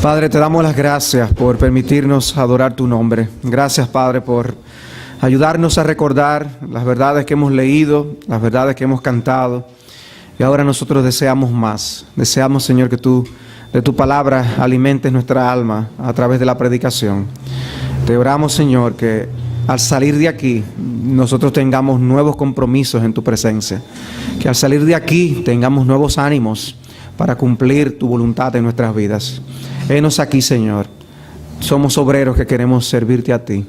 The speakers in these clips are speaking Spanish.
Padre, te damos las gracias por permitirnos adorar tu nombre. Gracias, Padre, por ayudarnos a recordar las verdades que hemos leído, las verdades que hemos cantado. Y ahora nosotros deseamos más. Deseamos, Señor, que tú, de tu palabra, alimentes nuestra alma a través de la predicación. Te oramos, Señor, que al salir de aquí, nosotros tengamos nuevos compromisos en tu presencia. Que al salir de aquí tengamos nuevos ánimos para cumplir tu voluntad en nuestras vidas. Henos aquí, Señor. Somos obreros que queremos servirte a ti.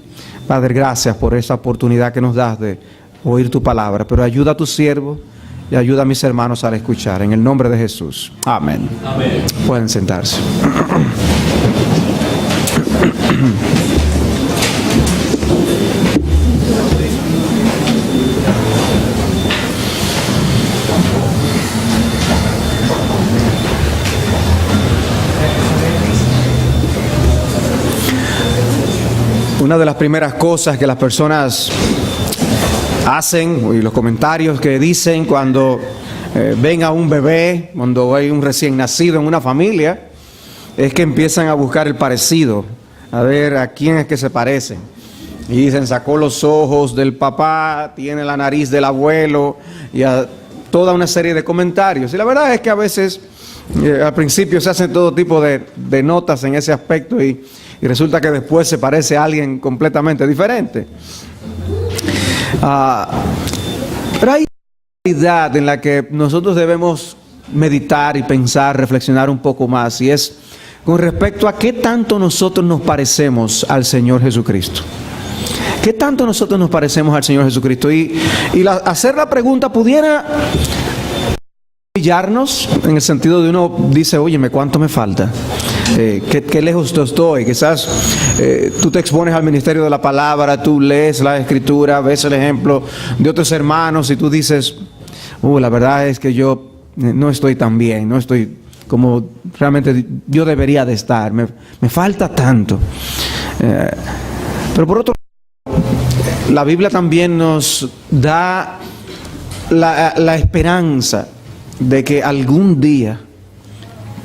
Padre, gracias por esta oportunidad que nos das de oír tu palabra. Pero ayuda a tu siervo y ayuda a mis hermanos al escuchar. En el nombre de Jesús. Amén. Amén. Pueden sentarse. Una de las primeras cosas que las personas hacen, y los comentarios que dicen cuando ven a un bebé, cuando hay un recién nacido en una familia, es que empiezan a buscar el parecido, a ver a quién es que se parecen. Y dicen, sacó los ojos del papá, tiene la nariz del abuelo, y a toda una serie de comentarios. Y la verdad es que a veces, al principio se hacen todo tipo de notas en ese aspecto y resulta que después se parece a alguien completamente diferente. Pero hay una realidad en la que nosotros debemos meditar y pensar, reflexionar un poco más, y es con respecto a qué tanto nosotros nos parecemos al Señor Jesucristo. ¿Qué tanto nosotros nos parecemos al Señor Jesucristo? Hacer la pregunta pudiera humillarnos, en el sentido de uno dice, óyeme, ¿cuánto me falta? ¿Qué lejos estoy? Quizás tú te expones al ministerio de la palabra, tú lees la escritura, ves el ejemplo de otros hermanos y tú dices, la verdad es que yo no estoy tan bien, no estoy como realmente yo debería de estar, me falta tanto. Pero por otro lado, la Biblia también nos da la esperanza de que algún día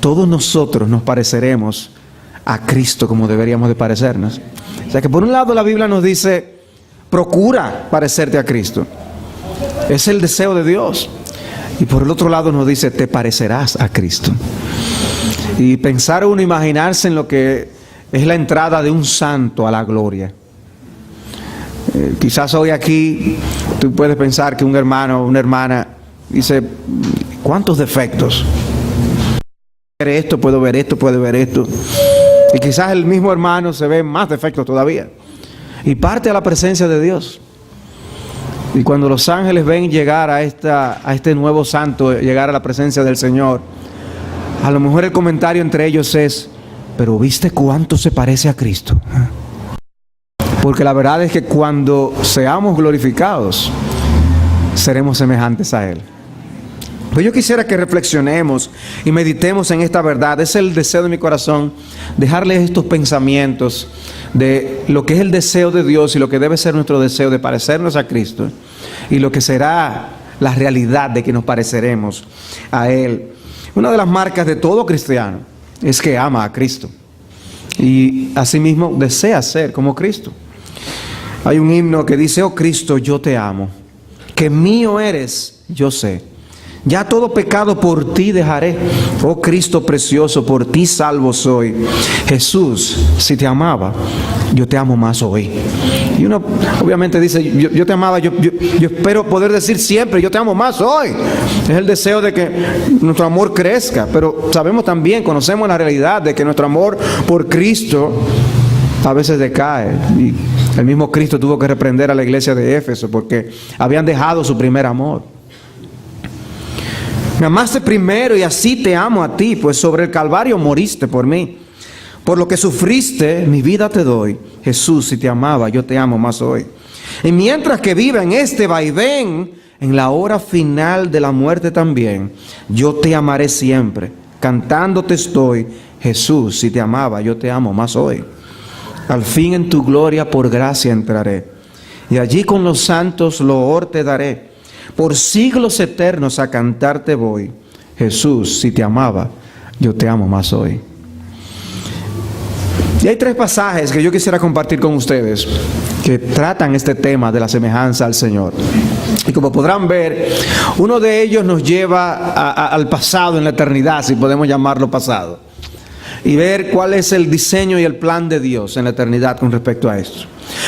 todos nosotros nos pareceremos a Cristo como deberíamos de parecernos. O sea que por un lado la Biblia nos dice, procura parecerte a Cristo. Es el deseo de Dios. Y por el otro lado nos dice, te parecerás a Cristo. Y pensar uno, imaginarse en lo que es la entrada de un santo a la gloria. Quizás hoy aquí tú puedes pensar que un hermano o una hermana dice, ¿cuántos defectos? Esto, puedo ver esto, puedo ver esto. Y quizás el mismo hermano se ve más defectos todavía. Y parte a la presencia de Dios. Y cuando los ángeles ven llegar a este nuevo santo, llegar a la presencia del Señor, a lo mejor el comentario entre ellos es, pero ¿viste cuánto se parece a Cristo? Porque la verdad es que cuando seamos glorificados, seremos semejantes a Él. Pues yo quisiera que reflexionemos y meditemos en esta verdad. Es el deseo de mi corazón, dejarles estos pensamientos de lo que es el deseo de Dios y lo que debe ser nuestro deseo de parecernos a Cristo y lo que será la realidad de que nos pareceremos a Él. Una de las marcas de todo cristiano es que ama a Cristo y asimismo desea ser como Cristo. Hay un himno que dice, oh Cristo, yo te amo, que mío eres, yo sé. Ya todo pecado por ti dejaré. Oh Cristo precioso, por ti salvo soy. Jesús, si te amaba, yo te amo más hoy. Y uno obviamente dice, yo te amaba, yo espero poder decir siempre, yo te amo más hoy. Es el deseo de que nuestro amor crezca. Pero sabemos también, conocemos la realidad de que nuestro amor por Cristo a veces decae. Y el mismo Cristo tuvo que reprender a la iglesia de Éfeso porque habían dejado su primer amor. Me amaste primero y así te amo a ti, pues sobre el Calvario moriste por mí. Por lo que sufriste, mi vida te doy. Jesús, si te amaba, yo te amo más hoy. Y mientras que viva en este vaivén, en la hora final de la muerte también, yo te amaré siempre. Cantándote estoy, Jesús, si te amaba, yo te amo más hoy. Al fin en tu gloria por gracia entraré, y allí con los santos loor te daré. Por siglos eternos a cantarte voy. Jesús, si te amaba, yo te amo más hoy. Y hay 3 pasajes que yo quisiera compartir con ustedes que tratan este tema de la semejanza al Señor. Y como podrán ver, uno de ellos nos lleva al pasado, en la eternidad, si podemos llamarlo pasado, y ver cuál es el diseño y el plan de Dios en la eternidad con respecto a esto.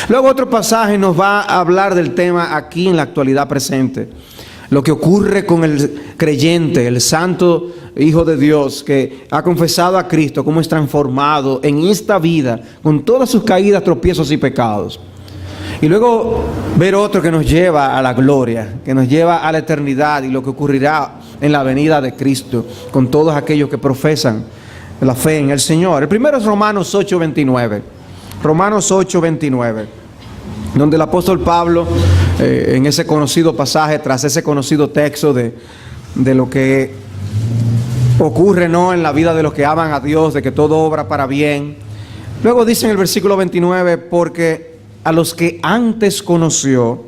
Luego otro pasaje nos va a hablar del tema aquí en la actualidad presente, lo que ocurre con el creyente, el santo Hijo de Dios que ha confesado a Cristo, cómo es transformado en esta vida con todas sus caídas, tropiezos y pecados. Y luego ver otro que nos lleva a la gloria, que nos lleva a la eternidad y lo que ocurrirá en la venida de Cristo con todos aquellos que profesan la fe en el Señor. El primero es Romanos 8:29. Romanos 8:29, donde el apóstol Pablo, en ese conocido pasaje, tras ese conocido texto de lo que ocurre, ¿no?, en la vida de los que aman a Dios, de que todo obra para bien. Luego dice en el versículo 29, porque a los que antes conoció,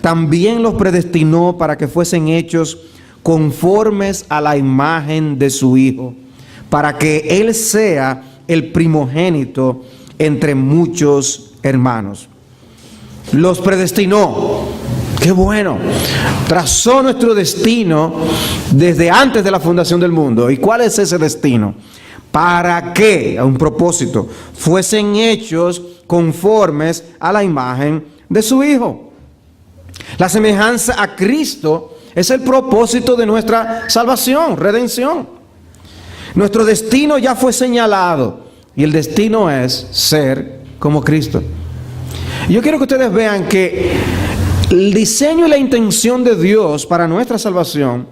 también los predestinó para que fuesen hechos conformes a la imagen de su Hijo, para que Él sea el primogénito entre muchos hermanos. Los predestinó. ¡Qué bueno! Trazó nuestro destino desde antes de la fundación del mundo. ¿Y cuál es ese destino? Para que, a un propósito, fuesen hechos conformes a la imagen de su Hijo. La semejanza a Cristo es el propósito de nuestra salvación, redención. Nuestro destino ya fue señalado y el destino es ser como Cristo. Yo quiero que ustedes vean que el diseño y la intención de Dios para nuestra salvación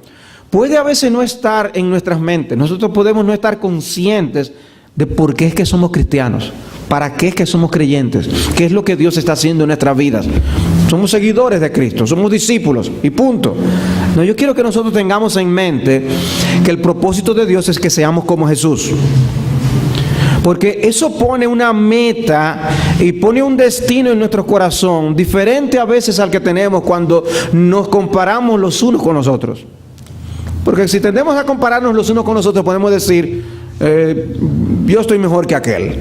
puede a veces no estar en nuestras mentes. Nosotros podemos no estar conscientes de por qué es que somos cristianos, para qué es que somos creyentes, qué es lo que Dios está haciendo en nuestras vidas. Somos seguidores de Cristo, somos discípulos y punto. No, yo quiero que nosotros tengamos en mente que el propósito de Dios es que seamos como Jesús. Porque eso pone una meta y pone un destino en nuestro corazón diferente a veces al que tenemos cuando nos comparamos los unos con los otros. Porque si tendemos a compararnos los unos con los otros, podemos decir, yo estoy mejor que aquel.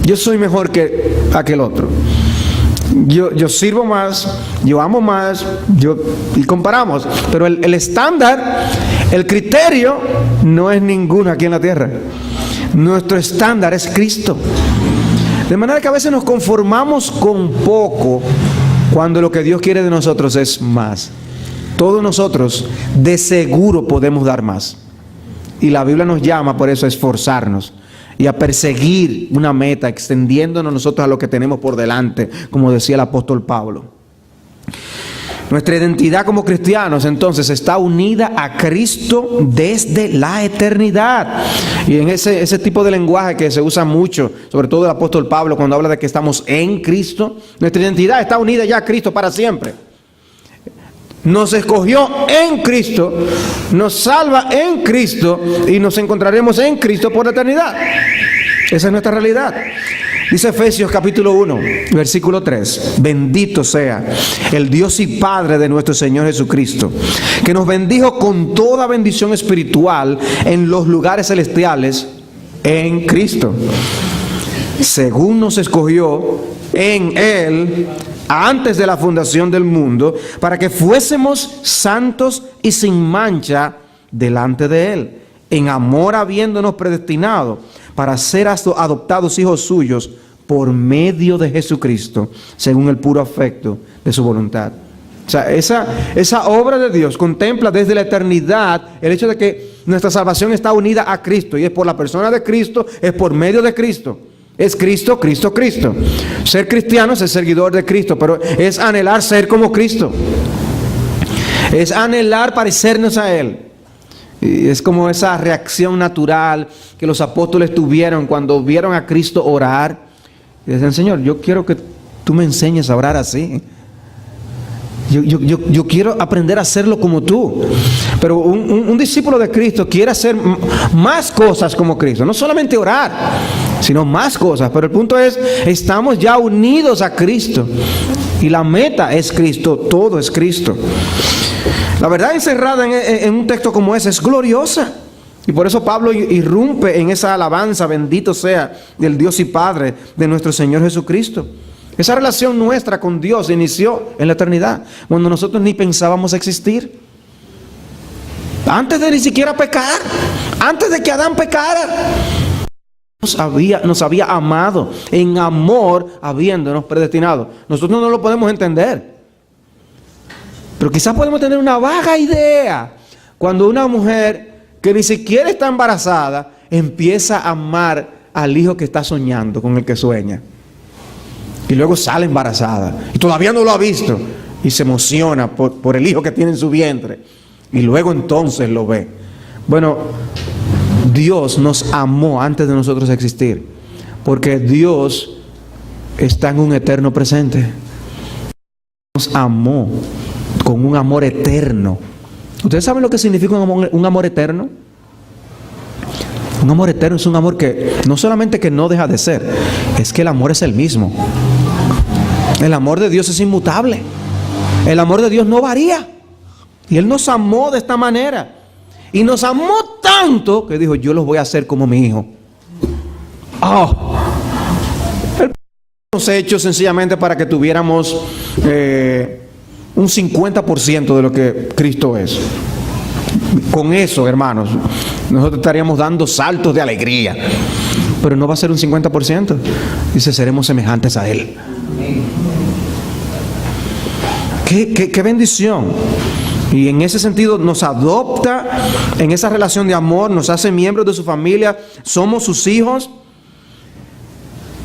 Yo soy mejor que aquel otro. Yo sirvo más, yo amo más, y comparamos. Pero el estándar, el criterio, no es ninguno aquí en la tierra. Nuestro estándar es Cristo. De manera que a veces nos conformamos con poco cuando lo que Dios quiere de nosotros es más. Todos nosotros de seguro podemos dar más. Y la Biblia nos llama por eso a esforzarnos y a perseguir una meta, extendiéndonos nosotros a lo que tenemos por delante, como decía el apóstol Pablo. Nuestra identidad como cristianos entonces está unida a Cristo desde la eternidad. Y en ese tipo de lenguaje que se usa mucho, sobre todo el apóstol Pablo cuando habla de que estamos en Cristo, nuestra identidad está unida ya a Cristo para siempre. Nos escogió en Cristo, nos salva en Cristo y nos encontraremos en Cristo por la eternidad. Esa es nuestra realidad. Dice Efesios capítulo 1, versículo 3. Bendito sea el Dios y Padre de nuestro Señor Jesucristo, que nos bendijo con toda bendición espiritual en los lugares celestiales en Cristo, según nos escogió en Él antes de la fundación del mundo, para que fuésemos santos y sin mancha delante de Él, en amor habiéndonos predestinado para ser adoptados hijos suyos por medio de Jesucristo, según el puro afecto de su voluntad. O sea, esa obra de Dios contempla desde la eternidad el hecho de que nuestra salvación está unida a Cristo, y es por la persona de Cristo, es por medio de Cristo. Es Cristo, Cristo, Cristo. Ser cristiano es ser seguidor de Cristo, pero es anhelar ser como Cristo. Es anhelar parecernos a Él. Y es como esa reacción natural que los apóstoles tuvieron cuando vieron a Cristo orar. Y decían, Señor, yo quiero que tú me enseñes a orar así. Yo quiero aprender a hacerlo como tú. Pero un discípulo de Cristo quiere hacer más cosas como Cristo. No solamente orar, sino más cosas. Pero el punto es, estamos ya unidos a Cristo. Y la meta es Cristo, todo es Cristo. La verdad encerrada en un texto como ese es gloriosa. Y por eso Pablo irrumpe en esa alabanza, bendito sea el Dios y Padre de nuestro Señor Jesucristo. Esa relación nuestra con Dios inició en la eternidad, cuando nosotros ni pensábamos existir. Antes de ni siquiera pecar, antes de que Adán pecara, nos había amado, en amor habiéndonos predestinado. Nosotros no lo podemos entender, pero quizás podemos tener una vaga idea cuando una mujer que ni siquiera está embarazada empieza a amar al hijo que está soñando, con el que sueña, y luego sale embarazada y todavía no lo ha visto y se emociona por el hijo que tiene en su vientre, y luego entonces lo ve. Bueno, Dios nos amó antes de nosotros existir, porque Dios está en un eterno presente. Nos amó con un amor eterno. ¿Ustedes saben lo que significa un amor eterno? Un amor eterno es un amor que no solamente que no deja de ser, es que el amor es el mismo. El amor de Dios es inmutable. El amor de Dios no varía. Y Él nos amó de esta manera. Y nos amó tanto que dijo, yo los voy a hacer como mi hijo. Él nos ha hecho sencillamente para que tuviéramos un 50% de lo que Cristo es. Con eso, hermanos, nosotros estaríamos dando saltos de alegría. Pero no va a ser un 50%. Dice, seremos semejantes a Él. ¡Qué bendición! Y en ese sentido nos adopta en esa relación de amor, nos hace miembros de su familia, somos sus hijos.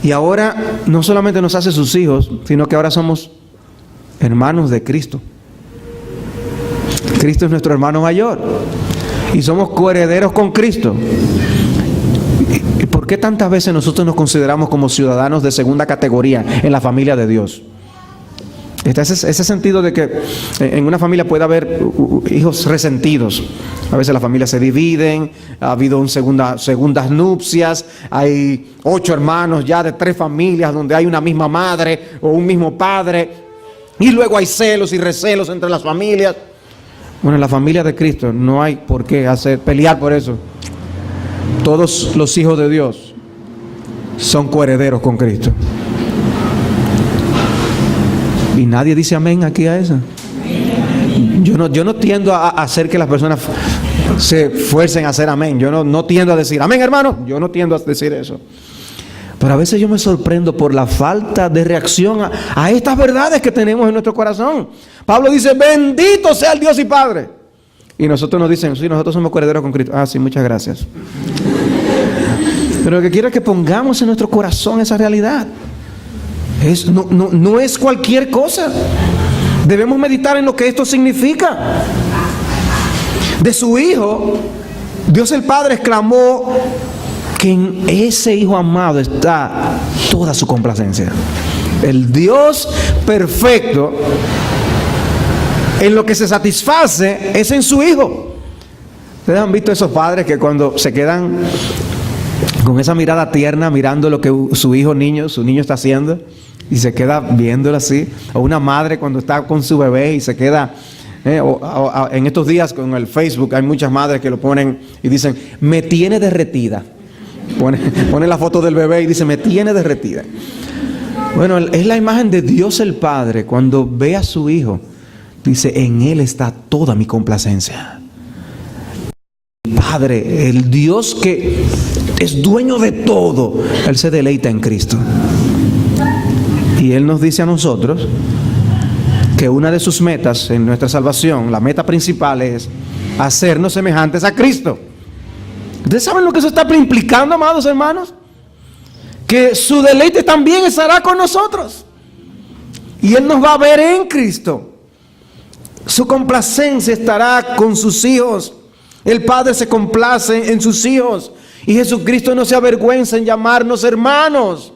Y ahora no solamente nos hace sus hijos, sino que ahora somos hermanos de Cristo. Cristo es nuestro hermano mayor y somos coherederos con Cristo. ¿Y por qué tantas veces nosotros nos consideramos como ciudadanos de segunda categoría en la familia de Dios? Está ese sentido de que en una familia puede haber hijos resentidos. A veces las familias se dividen, ha habido segundas nupcias, hay 8 hermanos ya de 3 familias donde hay una misma madre o un mismo padre, y luego hay celos y recelos entre las familias. Bueno, en la familia de Cristo no hay por qué pelear por eso. Todos los hijos de Dios son coherederos con Cristo. Y nadie dice amén aquí a eso. Yo no tiendo a hacer que las personas se fuercen a hacer amén. Yo no tiendo a decir amén, hermano. Yo no tiendo a decir eso. Pero a veces yo me sorprendo por la falta de reacción a estas verdades que tenemos en nuestro corazón. Pablo dice, bendito sea el Dios y Padre. Y nosotros nos dicen, sí, nosotros somos coherederos con Cristo. Ah, sí, muchas gracias. Pero lo que quiero es que pongamos en nuestro corazón esa realidad. No es cualquier cosa. Debemos meditar en lo que esto significa. De su Hijo, Dios el Padre exclamó que en ese Hijo amado está toda su complacencia. El Dios perfecto, en lo que se satisface es en su Hijo. ¿Ustedes han visto esos padres que cuando se quedan con esa mirada tierna mirando lo que su niño está haciendo y se queda viéndolo así? O una madre cuando está con su bebé y se queda en estos días con el Facebook hay muchas madres que lo ponen y dicen, me tiene derretida. Pone la foto del bebé y dice, me tiene derretida. Bueno, es la imagen de Dios el Padre. Cuando ve a su Hijo, dice, en Él está toda mi complacencia. El Padre, el Dios que es dueño de todo, Él se deleita en Cristo. Y Él nos dice a nosotros que una de sus metas en nuestra salvación, la meta principal es hacernos semejantes a Cristo. ¿Ustedes saben lo que eso está implicando, amados hermanos? Que su deleite también estará con nosotros. Y Él nos va a ver en Cristo. Su complacencia estará con sus hijos. El Padre se complace en sus hijos. Y Jesucristo no se avergüenza en llamarnos hermanos.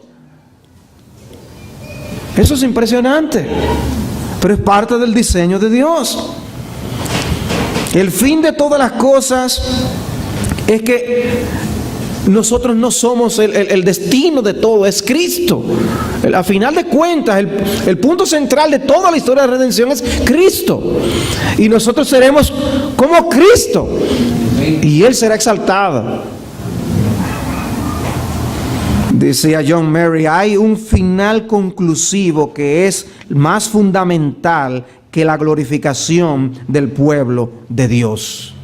Eso es impresionante. Pero es parte del diseño de Dios. El fin de todas las cosas es que nosotros no somos el destino de todo, es Cristo. A final de cuentas, el punto central de toda la historia de redención es Cristo. Y nosotros seremos como Cristo. y Él será exaltado. Decía John Mary, hay un final conclusivo que es más fundamental que la glorificación del pueblo de Dios.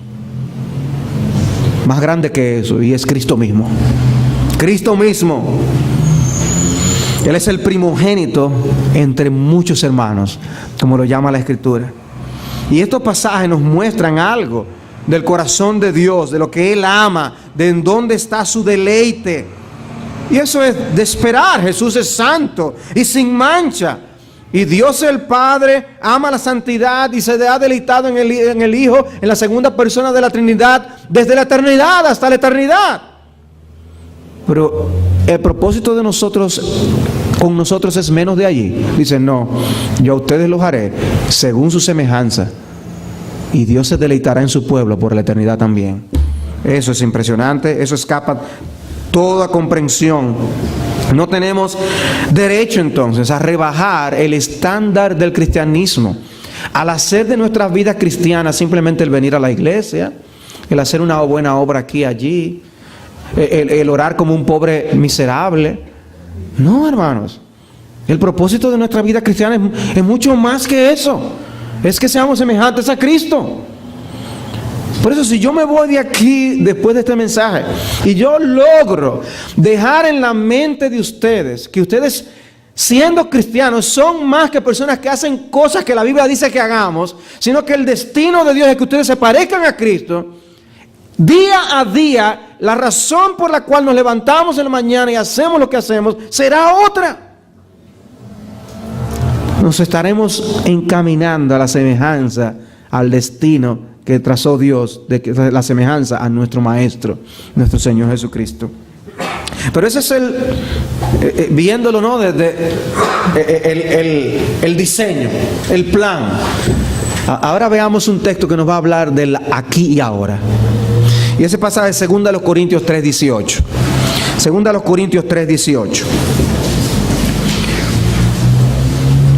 Más grande que eso, y es Cristo mismo. Cristo mismo. Él es el primogénito entre muchos hermanos, como lo llama la Escritura. Y estos pasajes nos muestran algo del corazón de Dios, de lo que Él ama, de en dónde está su deleite. Y eso es de esperar. Jesús es santo y sin mancha. Y Dios el Padre ama la santidad y se ha deleitado en el Hijo, en la segunda persona de la Trinidad, desde la eternidad hasta la eternidad. Pero el propósito de nosotros, con nosotros, es menos de allí. Dice, no, yo a ustedes los haré según su semejanza. Y Dios se deleitará en su pueblo por la eternidad también. Eso es impresionante, eso escapa toda comprensión. No tenemos derecho entonces a rebajar el estándar del cristianismo al hacer de nuestras vidas cristianas simplemente el venir a la iglesia, el hacer una buena obra aquí y allí, el orar como un pobre miserable. No, hermanos, el propósito de nuestra vida cristiana es mucho más que eso. Es que seamos semejantes a Cristo. Por eso, si yo me voy de aquí después de este mensaje y yo logro dejar en la mente de ustedes que ustedes, siendo cristianos, son más que personas que hacen cosas que la Biblia dice que hagamos, sino que el destino de Dios es que ustedes se parezcan a Cristo, día a día, la razón por la cual nos levantamos en la mañana y hacemos lo que hacemos será otra. Nos estaremos encaminando a la semejanza, al destino que trazó Dios, de la semejanza a nuestro Maestro, nuestro Señor Jesucristo. Pero ese es viéndolo, ¿no? Desde el diseño, el plan. Ahora veamos un texto que nos va a hablar del aquí y ahora. Y ese pasaje es 2 Corintios 3:18. 2 Corintios 3:18.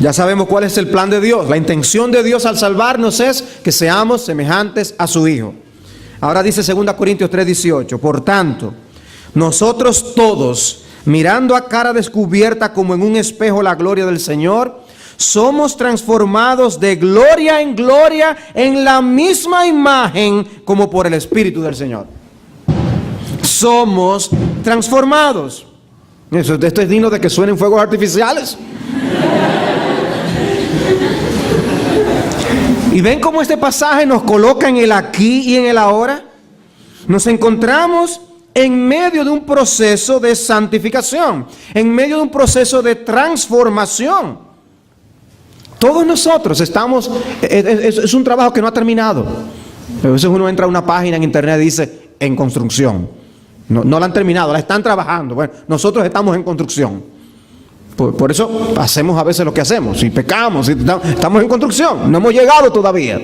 Ya sabemos cuál es el plan de Dios. La intención de Dios al salvarnos es que seamos semejantes a su Hijo. Ahora dice 2 Corintios 3:18. Por tanto, nosotros todos, mirando a cara descubierta como en un espejo la gloria del Señor, somos transformados de gloria en gloria en la misma imagen como por el Espíritu del Señor. Somos transformados. Esto es digno de que suenen fuegos artificiales. ¿Y ven cómo este pasaje nos coloca en el aquí y en el ahora? Nos encontramos en medio de un proceso de santificación, en medio de un proceso de transformación. Todos nosotros estamos, es un trabajo que no ha terminado. A veces uno entra a una página en internet y dice, en construcción. No la han terminado, la están trabajando. Bueno, nosotros estamos en construcción. Por eso hacemos a veces lo que hacemos, y pecamos, y estamos en construcción, no hemos llegado todavía.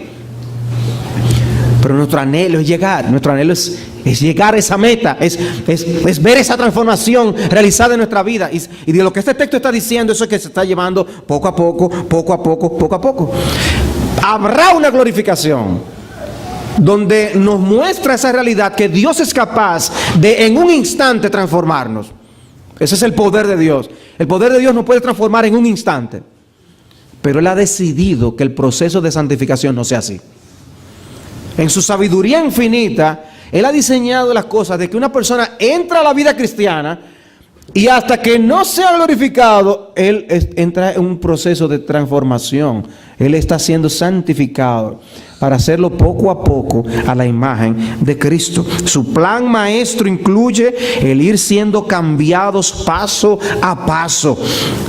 Pero nuestro anhelo es llegar, nuestro anhelo es llegar a esa meta, es ver esa transformación realizada en nuestra vida. Y de lo que este texto está diciendo, eso es que se está llevando poco a poco, poco a poco, poco a poco. Habrá una glorificación donde nos muestra esa realidad que Dios es capaz de en un instante transformarnos. Ese es el poder de Dios. El poder de Dios nos puede transformar en un instante. Pero Él ha decidido que el proceso de santificación no sea así. En su sabiduría infinita, Él ha diseñado las cosas de que una persona entra a la vida cristiana y hasta que no sea glorificado, Él entra en un proceso de transformación. Él está siendo santificado para hacerlo poco a poco a la imagen de Cristo. Su plan maestro incluye el ir siendo cambiados paso a paso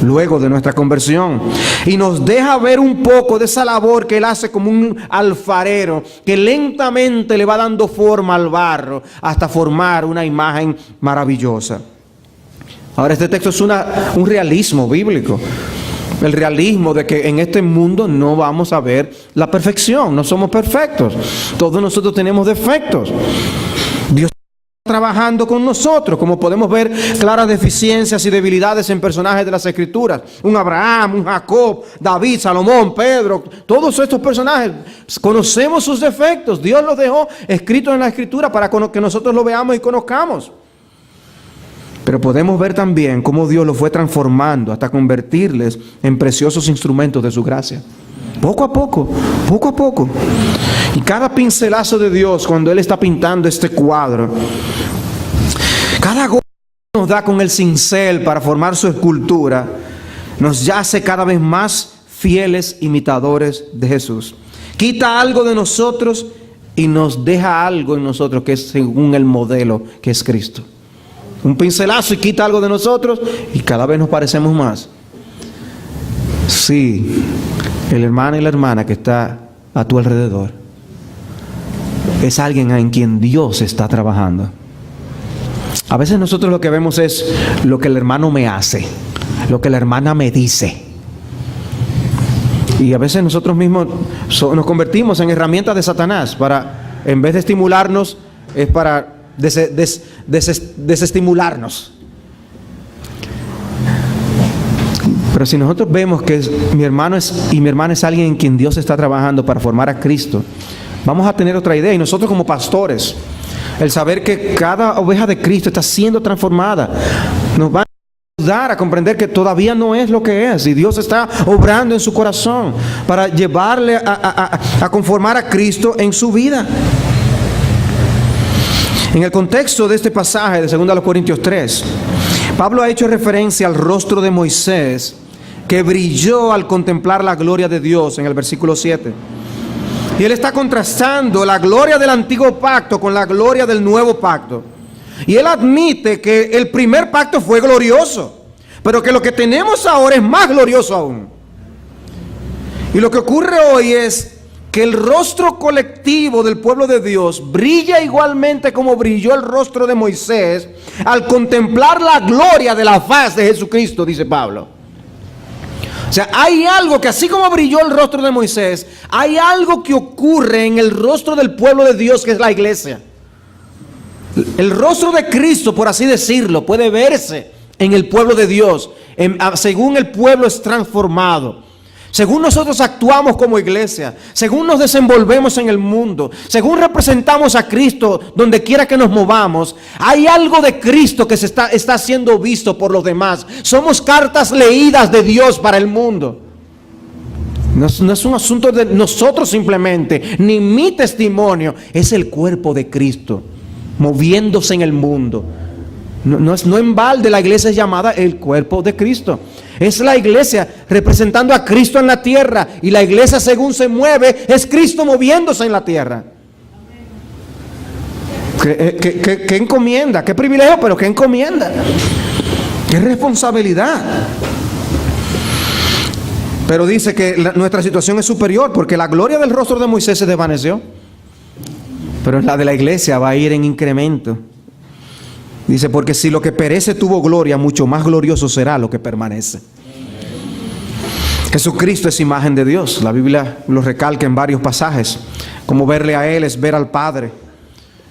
luego de nuestra conversión. Y nos deja ver un poco de esa labor que Él hace como un alfarero, que lentamente le va dando forma al barro hasta formar una imagen maravillosa. Ahora, este texto es un realismo bíblico. El realismo de que en este mundo no vamos a ver la perfección. No somos perfectos. Todos nosotros tenemos defectos. Dios trabajando con nosotros, como podemos ver claras deficiencias y debilidades en personajes de las Escrituras. Un Abraham, un Jacob, David, Salomón, Pedro, todos estos personajes, conocemos sus defectos. Dios los dejó escritos en la Escritura para que nosotros lo veamos y conozcamos. Pero podemos ver también cómo Dios los fue transformando hasta convertirles en preciosos instrumentos de su gracia. Poco a poco, poco a poco. Y cada pincelazo de Dios, cuando Él está pintando este cuadro, cada gota que nos da con el cincel para formar su escultura, nos hace cada vez más fieles imitadores de Jesús. Quita algo de nosotros y nos deja algo en nosotros que es según el modelo que es Cristo. Un pincelazo y quita algo de nosotros y cada vez nos parecemos más. Sí, el hermano y la hermana que está a tu alrededor es alguien en quien Dios está trabajando. A veces nosotros lo que vemos es lo que el hermano me hace, lo que la hermana me dice. Y a veces nosotros mismos nos convertimos en herramientas de Satanás para, en vez de estimularnos, es para desestimularnos. Pero si nosotros vemos que mi hermano y mi hermana es alguien en quien Dios está trabajando para formar a Cristo, vamos a tener otra idea. Y nosotros como pastores, el saber que cada oveja de Cristo está siendo transformada, nos va a ayudar a comprender que todavía no es lo que es. Y Dios está obrando en su corazón para llevarle a conformar a Cristo en su vida. En el contexto de este pasaje de 2 Corintios 3, Pablo ha hecho referencia al rostro de Moisés que brilló al contemplar la gloria de Dios en el versículo 7. Y él está contrastando la gloria del antiguo pacto con la gloria del nuevo pacto. Y él admite que el primer pacto fue glorioso, pero que lo que tenemos ahora es más glorioso aún. Y lo que ocurre hoy es que el rostro colectivo del pueblo de Dios brilla igualmente como brilló el rostro de Moisés al contemplar la gloria de la faz de Jesucristo, dice Pablo. O sea, hay algo que así como brilló el rostro de Moisés, hay algo que ocurre en el rostro del pueblo de Dios, que es la iglesia. El rostro de Cristo, por así decirlo, puede verse en el pueblo de Dios, según el pueblo es transformado. Según nosotros actuamos como iglesia, según nos desenvolvemos en el mundo, según representamos a Cristo donde quiera que nos movamos, hay algo de Cristo que está siendo visto por los demás. Somos cartas leídas de Dios para el mundo. No es un asunto de nosotros simplemente, ni mi testimonio, es el cuerpo de Cristo moviéndose en el mundo. No en balde la iglesia es llamada el cuerpo de Cristo. Es la iglesia representando a Cristo en la tierra. Y la iglesia, según se mueve, es Cristo moviéndose en la tierra. ¿Qué encomienda? ¿Qué privilegio? Pero ¿qué encomienda? ¿Qué responsabilidad? Pero dice que nuestra situación es superior, porque la gloria del rostro de Moisés se desvaneció, pero la de la iglesia va a ir en incremento. Dice, porque si lo que perece tuvo gloria, mucho más glorioso será lo que permanece. Jesucristo es imagen de Dios. La Biblia lo recalca en varios pasajes. Como verle a Él es ver al Padre.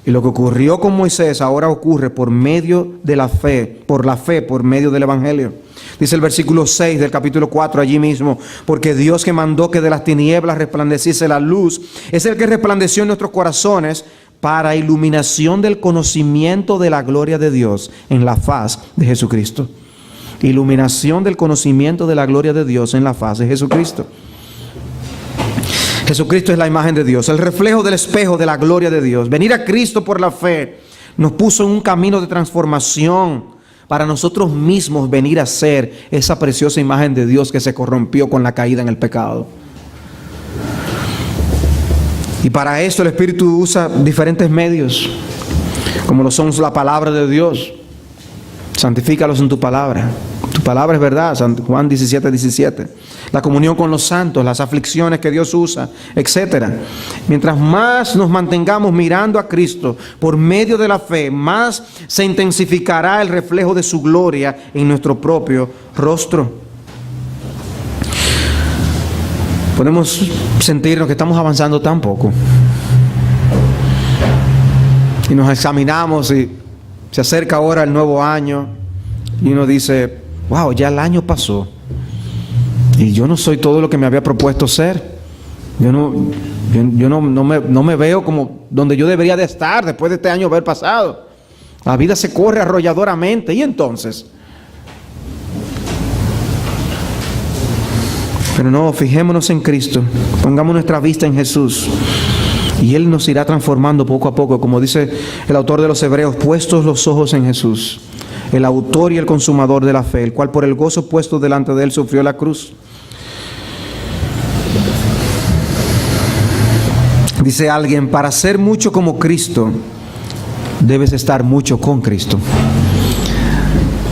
Y lo que ocurrió con Moisés ahora ocurre por medio de la fe, por medio del Evangelio. Dice el versículo 6 del capítulo 4 allí mismo, porque Dios que mandó que de las tinieblas resplandeciese la luz, es el que resplandeció en nuestros corazones para iluminación del conocimiento de la gloria de Dios en la faz de Jesucristo. Iluminación del conocimiento de la gloria de Dios en la faz de Jesucristo. Jesucristo es la imagen de Dios, el reflejo del espejo de la gloria de Dios. Venir a Cristo por la fe nos puso en un camino de transformación para nosotros mismos venir a ser esa preciosa imagen de Dios que se corrompió con la caída en el pecado. Y para esto el Espíritu usa diferentes medios, como lo son la palabra de Dios. Santifícalos en tu palabra. Tu palabra es verdad, Juan 17:17. La comunión con los santos, las aflicciones que Dios usa, etc. Mientras más nos mantengamos mirando a Cristo por medio de la fe, más se intensificará el reflejo de su gloria en nuestro propio rostro. Podemos sentirnos que estamos avanzando tan poco. Y nos examinamos y Se acerca ahora el nuevo año y uno dice, wow, ya el año pasó y yo no soy todo lo que me había propuesto ser. Yo no me veo como donde yo debería de estar después de este año haber pasado. La vida se corre arrolladoramente. ¿Y entonces? Pero no, fijémonos en Cristo. Pongamos nuestra vista en Jesús. Y Él nos irá transformando poco a poco. Como dice el autor de los Hebreos, puestos los ojos en Jesús, el autor y el consumador de la fe, el cual por el gozo puesto delante de Él sufrió la cruz. Dice alguien, para ser mucho como Cristo, debes estar mucho con Cristo.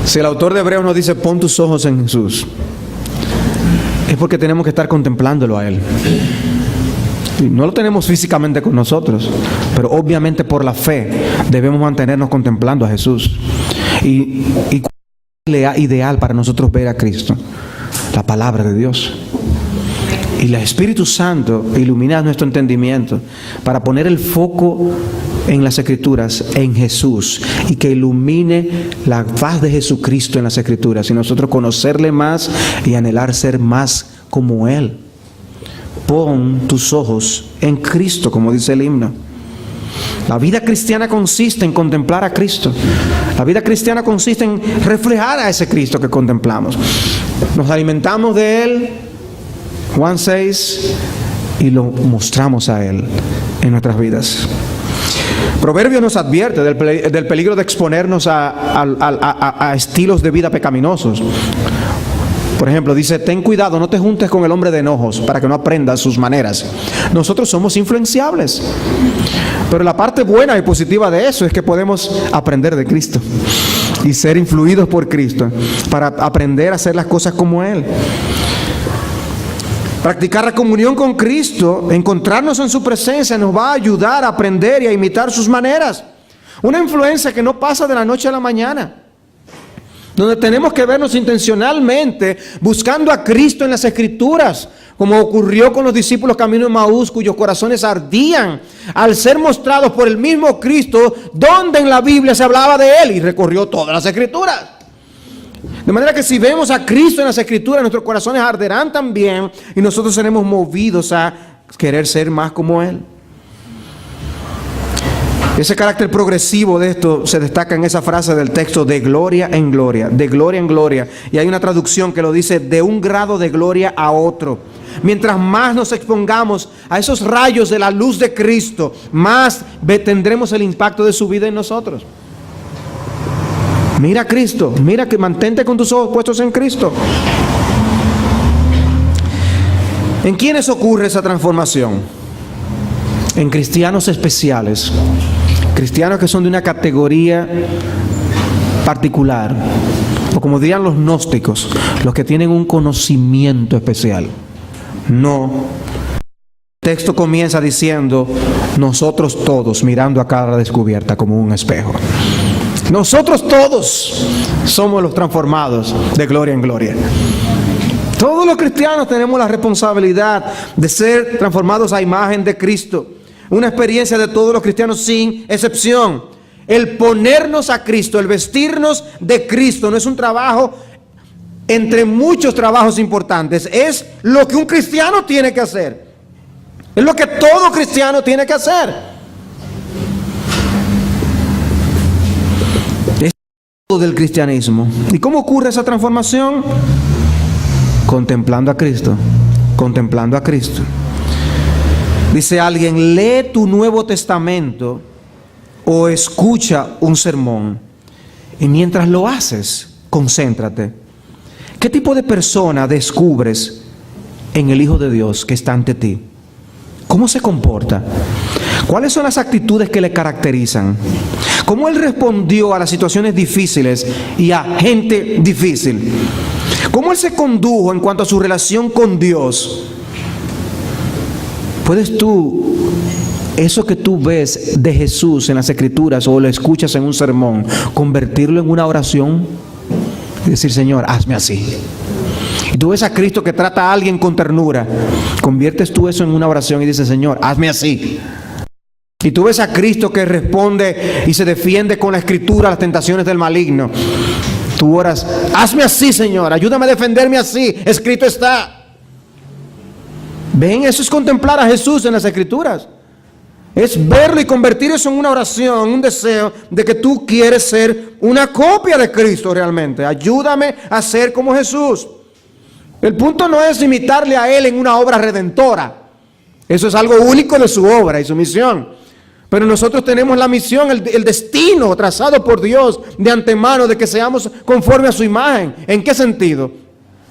Si el autor de Hebreos nos dice, pon tus ojos en Jesús, es porque tenemos que estar contemplándolo a Él. Y no lo tenemos físicamente con nosotros, pero obviamente por la fe debemos mantenernos contemplando a Jesús. ¿Y cuál es el ideal para nosotros ver a Cristo? La palabra de Dios. Y el Espíritu Santo ilumina nuestro entendimiento para poner el foco en las Escrituras, en Jesús, y que ilumine la faz de Jesucristo en las Escrituras, y nosotros conocerle más y anhelar ser más como Él. Pon tus ojos en Cristo, como dice el himno. La vida cristiana consiste en contemplar a Cristo. La vida cristiana consiste en reflejar a ese Cristo que contemplamos. Nos alimentamos de Él, Juan 6, y lo mostramos a Él en nuestras vidas. Proverbios nos advierte del peligro de exponernos a estilos de vida pecaminosos. Por ejemplo, dice, ten cuidado, no te juntes con el hombre de enojos para que no aprendas sus maneras. Nosotros somos influenciables. Pero la parte buena y positiva de eso es que podemos aprender de Cristo y ser influidos por Cristo para aprender a hacer las cosas como Él. Practicar la comunión con Cristo, encontrarnos en su presencia, nos va a ayudar a aprender y a imitar sus maneras. Una influencia que no pasa de la noche a la mañana, donde tenemos que vernos intencionalmente buscando a Cristo en las Escrituras, como ocurrió con los discípulos camino de Maús, cuyos corazones ardían al ser mostrados por el mismo Cristo, donde en la Biblia se hablaba de Él, y recorrió todas las Escrituras. De manera que si vemos a Cristo en las Escrituras, nuestros corazones arderán también y nosotros seremos movidos a querer ser más como Él. Ese carácter progresivo de esto se destaca en esa frase del texto, de gloria en gloria, de gloria en gloria. Y hay una traducción que lo dice, de un grado de gloria a otro. Mientras más nos expongamos a esos rayos de la luz de Cristo, más tendremos el impacto de su vida en nosotros. Mira a Cristo, mira que mantente con tus ojos puestos en Cristo. ¿En quiénes ocurre esa transformación? En cristianos especiales, cristianos que son de una categoría particular, o como dirían los gnósticos, los que tienen un conocimiento especial. No. El texto comienza diciendo, nosotros todos mirando a cara descubierta como un espejo. Nosotros todos somos los transformados de gloria en gloria. Todos los cristianos tenemos la responsabilidad de ser transformados a imagen de Cristo. Una experiencia de todos los cristianos sin excepción. El ponernos a Cristo, el vestirnos de Cristo, no es un trabajo entre muchos trabajos importantes. Es lo que un cristiano tiene que hacer. Es lo que todo cristiano tiene que hacer. Del cristianismo. ¿Y cómo ocurre esa transformación? Contemplando a Cristo, contemplando a Cristo. Dice alguien, lee tu Nuevo Testamento o escucha un sermón, y mientras lo haces, concéntrate. ¿Qué tipo de persona descubres en el Hijo de Dios que está ante ti? ¿Cómo se comporta? ¿Cuáles son las actitudes que le caracterizan? ¿Cómo Él respondió a las situaciones difíciles y a gente difícil? ¿Cómo Él se condujo en cuanto a su relación con Dios? ¿Puedes tú, eso que tú ves de Jesús en las Escrituras o lo escuchas en un sermón, convertirlo en una oración? Y decir, Señor, hazme así. Y tú ves a Cristo que trata a alguien con ternura. Conviertes tú eso en una oración y dices, Señor, hazme así. Y tú ves a Cristo que responde y se defiende con la Escritura a las tentaciones del maligno. Tú oras, hazme así, Señor, ayúdame a defenderme así, escrito está. Ven, eso es contemplar a Jesús en las Escrituras. Es verlo y convertir eso en una oración, un deseo de que tú quieres ser una copia de Cristo realmente. Ayúdame a ser como Jesús. El punto no es imitarle a Él en una obra redentora. Eso es algo único de su obra y su misión. Pero nosotros tenemos la misión, el destino trazado por Dios de antemano de que seamos conforme a su imagen. ¿En qué sentido?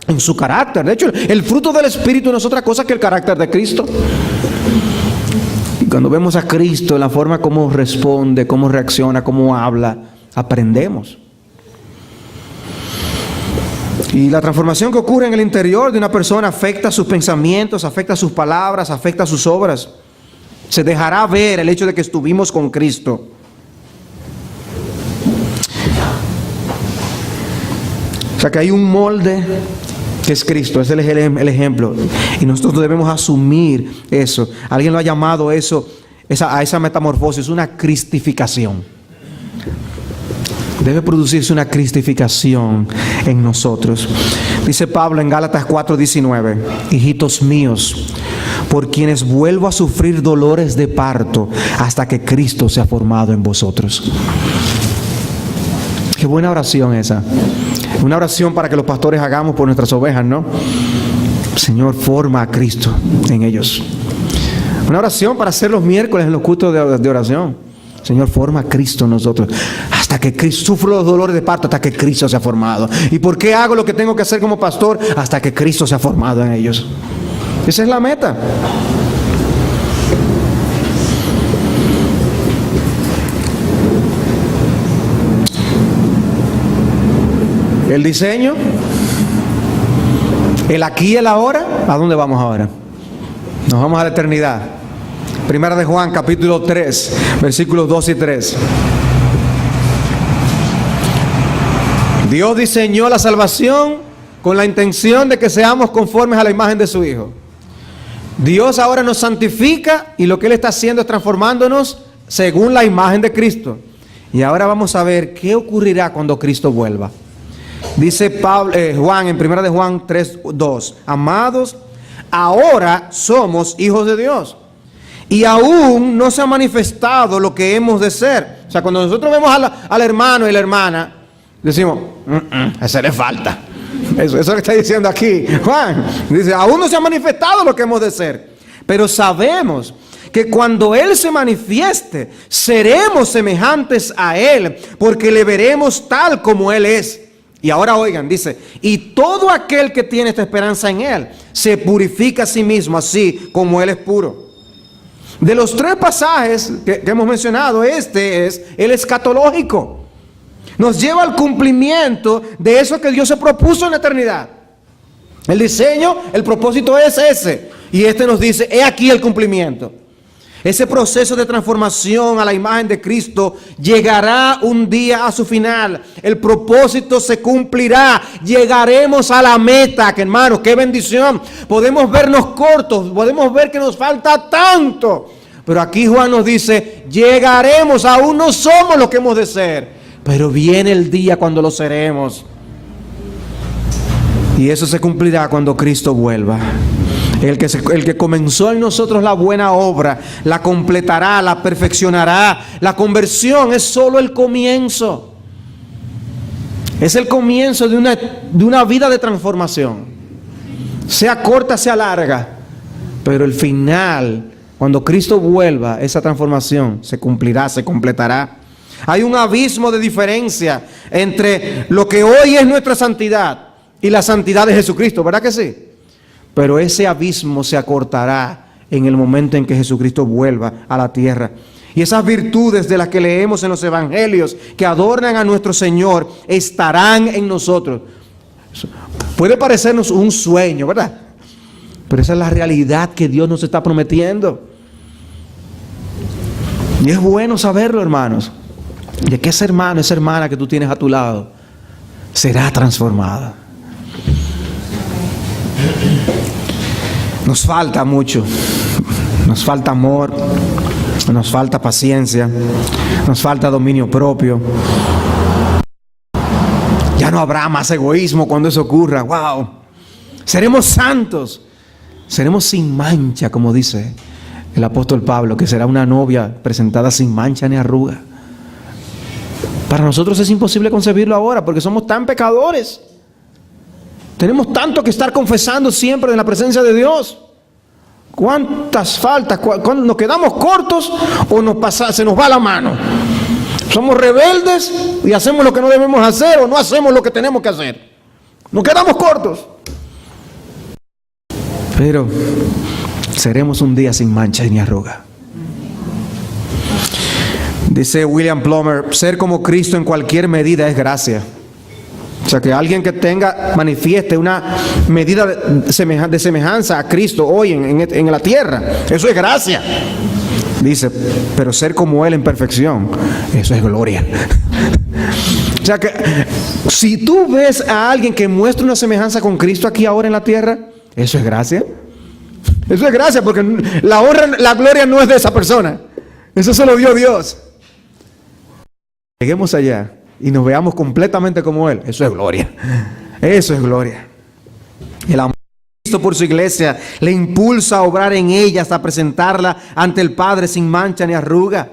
En su carácter. De hecho, el fruto del Espíritu no es otra cosa que el carácter de Cristo. Y cuando vemos a Cristo, en la forma como responde, cómo reacciona, cómo habla, aprendemos. Y la transformación que ocurre en el interior de una persona afecta sus pensamientos, afecta sus palabras, afecta sus obras. Se dejará ver el hecho de que estuvimos con Cristo. O sea que hay un molde que es Cristo, ese es el ejemplo. Y nosotros debemos asumir eso. Alguien lo ha llamado eso, a esa metamorfosis, una cristificación. Debe producirse una cristificación en nosotros. Dice Pablo en Gálatas 4:19, hijitos míos, por quienes vuelvo a sufrir dolores de parto hasta que Cristo se ha formado en vosotros. Qué buena oración esa. Una oración para que los pastores hagamos por nuestras ovejas, ¿no? Señor, forma a Cristo en ellos. Una oración para hacer los miércoles en los cultos de oración. Señor, forma a Cristo en nosotros. Hasta que Cristo, sufro los dolores de parto hasta que Cristo se ha formado. ¿Y por qué hago lo que tengo que hacer como pastor? Hasta que Cristo se ha formado en ellos. Esa es la meta. El diseño, el aquí y el ahora. ¿A dónde vamos ahora? Nos vamos a la eternidad. Primera de Juan, capítulo 3, versículos 2 y 3. Dios diseñó la salvación con la intención de que seamos conformes a la imagen de su Hijo. Dios ahora nos santifica y lo que Él está haciendo es transformándonos según la imagen de Cristo. Y ahora vamos a ver qué ocurrirá cuando Cristo vuelva. Dice Juan en 1 de Juan 3:2, amados, ahora somos hijos de Dios y aún no se ha manifestado lo que hemos de ser. O sea, cuando nosotros vemos al hermano y la hermana, decimos, a ese le falta. Eso es lo que está diciendo aquí Juan. Dice, aún no se ha manifestado lo que hemos de ser, pero sabemos que cuando Él se manifieste, seremos semejantes a Él, porque le veremos tal como Él es. Y ahora oigan, dice, y todo aquel que tiene esta esperanza en Él, se purifica a sí mismo, así como Él es puro. De los tres pasajes que hemos mencionado, este es el escatológico. Nos lleva al cumplimiento de eso que Dios se propuso en la eternidad. El diseño, el propósito es ese. Y este nos dice, he aquí el cumplimiento. Ese proceso de transformación a la imagen de Cristo llegará un día a su final. El propósito se cumplirá. Llegaremos a la meta, que hermanos, qué bendición. Podemos vernos cortos, podemos ver que nos falta tanto. Pero aquí Juan nos dice, llegaremos, aún no somos lo que hemos de ser. Pero viene el día cuando lo seremos. Y eso se cumplirá cuando Cristo vuelva. El que comenzó en nosotros la buena obra, la completará, la perfeccionará. La conversión es solo el comienzo. Es el comienzo de una vida de transformación. Sea corta, sea larga. Pero el final, cuando Cristo vuelva, esa transformación se cumplirá, se completará. Hay un abismo de diferencia entre lo que hoy es nuestra santidad y la santidad de Jesucristo, ¿verdad que sí? Pero ese abismo se acortará en el momento en que Jesucristo vuelva a la tierra. Y esas virtudes de las que leemos en los evangelios que adornan a nuestro Señor estarán en nosotros. Puede parecernos un sueño, ¿verdad? Pero esa es la realidad que Dios nos está prometiendo. Y es bueno saberlo, hermanos, de que ese hermano, esa hermana que tú tienes a tu lado será transformada. Nos falta mucho, nos falta amor, Nos falta paciencia, nos falta dominio propio. Ya no habrá más egoísmo cuando eso ocurra. ¡Wow! Seremos santos, seremos sin mancha, como dice el apóstol Pablo, que será una novia presentada sin mancha ni arruga. Para nosotros es imposible concebirlo ahora porque somos tan pecadores. Tenemos tanto que estar confesando siempre en la presencia de Dios. ¿Cuántas faltas? ¿Cuándo nos quedamos cortos o se nos va la mano? Somos rebeldes y hacemos lo que no debemos hacer o no hacemos lo que tenemos que hacer. Nos quedamos cortos. Pero seremos un día sin mancha ni arruga. Dice William Plummer, ser como Cristo en cualquier medida es gracia. O sea, que alguien que manifieste una medida de semejanza a Cristo hoy en la tierra, eso es gracia. Dice, pero ser como Él en perfección, eso es gloria. O sea que si tú ves a alguien que muestra una semejanza con Cristo aquí ahora en la tierra, eso es gracia. Eso es gracia porque la honra, la gloria no es de esa persona. Eso se lo dio Dios. Lleguemos allá y nos veamos completamente como Él. Eso es gloria. Eso es gloria. El amor de Cristo por su iglesia le impulsa a obrar en ella hasta presentarla ante el Padre sin mancha ni arruga.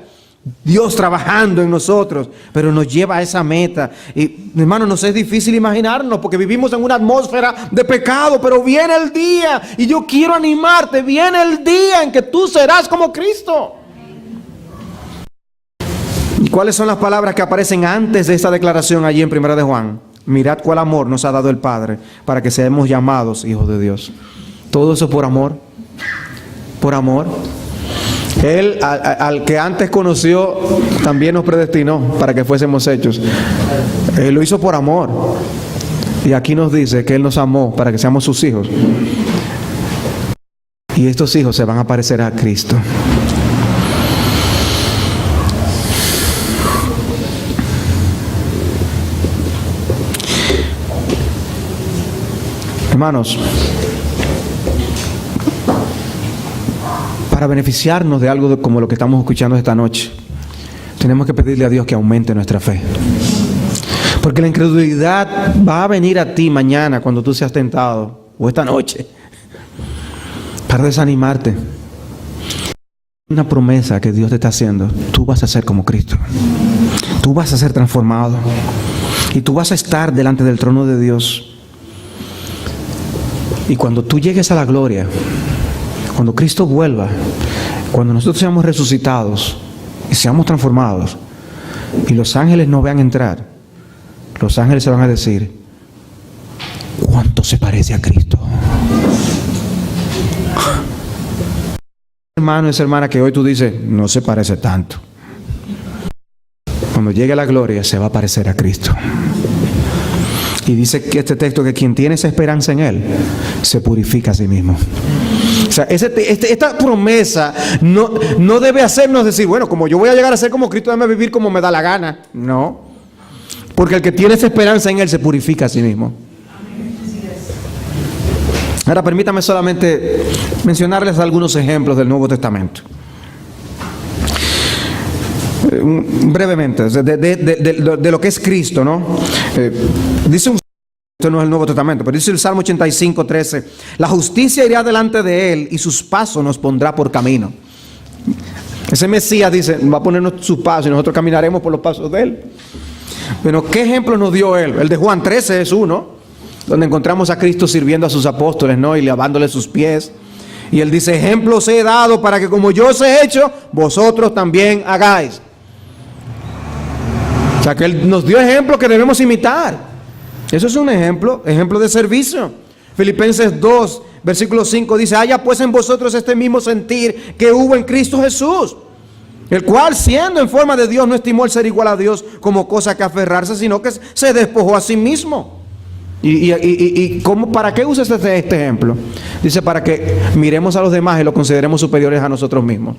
Dios trabajando en nosotros, pero nos lleva a esa meta. Y hermano, nos es difícil imaginarnos porque vivimos en una atmósfera de pecado, pero viene el día, y yo quiero animarte, viene el día en que tú serás como Cristo. ¿Y cuáles son las palabras que aparecen antes de esta declaración allí en 1 de Juan? Mirad cuál amor nos ha dado el Padre para que seamos llamados hijos de Dios. Todo eso por amor. Por amor. Él, al que antes conoció, también nos predestinó para que fuésemos hechos. Él lo hizo por amor. Y aquí nos dice que Él nos amó para que seamos sus hijos. Y estos hijos se van a parecer a Cristo. Hermanos, para beneficiarnos de algo como lo que estamos escuchando esta noche, tenemos que pedirle a Dios que aumente nuestra fe. Porque la incredulidad va a venir a ti mañana cuando tú seas tentado, o esta noche, para desanimarte. Una promesa que Dios te está haciendo: tú vas a ser como Cristo. Tú vas a ser transformado. Y tú vas a estar delante del trono de Dios. Y cuando tú llegues a la gloria, cuando Cristo vuelva, cuando nosotros seamos resucitados y seamos transformados, y los ángeles nos vean entrar, los ángeles se van a decir: ¿cuánto se parece a Cristo? Hermano, esa hermana que hoy tú dices, no se parece tanto. Cuando llegue a la gloria, se va a parecer a Cristo. Y dice que este texto, que quien tiene esa esperanza en Él, se purifica a sí mismo. O sea, esta promesa no debe hacernos decir, bueno, como yo voy a llegar a ser como Cristo, déjame vivir como me da la gana. No. Porque el que tiene esa esperanza en Él se purifica a sí mismo. Ahora permítame solamente mencionarles algunos ejemplos del Nuevo Testamento. Brevemente, de lo que es Cristo, ¿no? Dice esto no es el Nuevo Testamento, pero dice el Salmo 85, 13: la justicia irá delante de Él y sus pasos nos pondrá por camino. Ese Mesías dice, va a ponernos sus pasos y nosotros caminaremos por los pasos de Él. Pero ¿qué ejemplo nos dio Él? El de Juan 13 es uno, donde encontramos a Cristo sirviendo a sus apóstoles, ¿no? Y lavándole sus pies. Y Él dice, ejemplos he dado para que como yo os he hecho, vosotros también hagáis. O sea que Él nos dio ejemplos que debemos imitar. Eso es un ejemplo de servicio. Filipenses 2, versículo 5 dice: haya pues en vosotros este mismo sentir que hubo en Cristo Jesús, el cual siendo en forma de Dios no estimó el ser igual a Dios como cosa que aferrarse, sino que se despojó a sí mismo. ¿Y cómo, para qué usa este ejemplo? Dice, para que miremos a los demás y los consideremos superiores a nosotros mismos.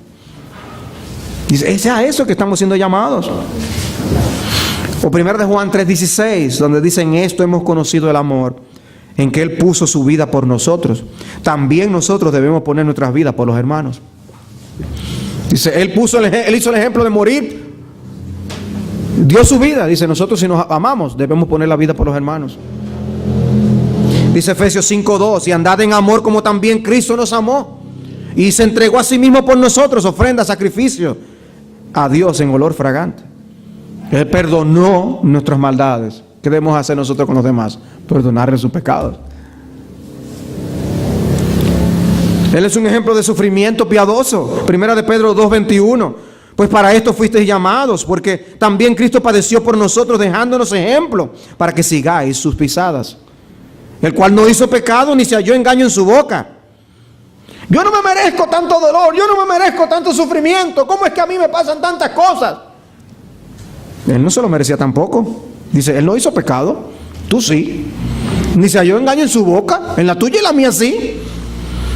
Dice, es a eso que estamos siendo llamados. O 1 de Juan 3:16, donde dice: en esto hemos conocido el amor, en que Él puso su vida por nosotros. También nosotros debemos poner nuestras vidas por los hermanos. Dice, Él hizo el ejemplo de morir, dio su vida. Dice, nosotros si nos amamos debemos poner la vida por los hermanos. Dice Efesios 5:2, y andad en amor como también Cristo nos amó y se entregó a sí mismo por nosotros, ofrenda, sacrificio a Dios en olor fragante. Él perdonó nuestras maldades. ¿Qué debemos hacer nosotros con los demás? Perdonarles sus pecados. Él es un ejemplo de sufrimiento piadoso. Primera de Pedro 2:21. Pues para esto fuisteis llamados, porque también Cristo padeció por nosotros, dejándonos ejemplo, para que sigáis sus pisadas. El cual no hizo pecado, ni se halló engaño en su boca. Yo no me merezco tanto dolor, yo no me merezco tanto sufrimiento. ¿Cómo es que a mí me pasan tantas cosas? Él no se lo merecía tampoco. Dice, Él no hizo pecado, tú sí. Ni se halló engaño en su boca, en la tuya y la mía sí.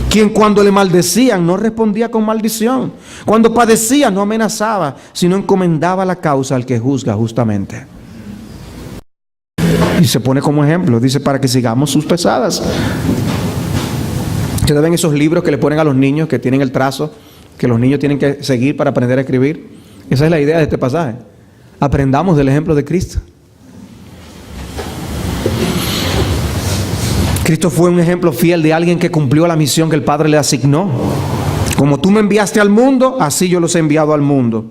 Quien cuando le maldecían no respondía con maldición. Cuando padecía no amenazaba, sino encomendaba la causa al que juzga justamente. Y se pone como ejemplo, dice, para que sigamos sus pesadas. Ustedes ven esos libros que le ponen a los niños, que tienen el trazo, que los niños tienen que seguir para aprender a escribir. Esa es la idea de este pasaje. Aprendamos del ejemplo de Cristo. Cristo fue un ejemplo fiel de alguien que cumplió la misión que el Padre le asignó. Como tú me enviaste al mundo, así yo los he enviado al mundo.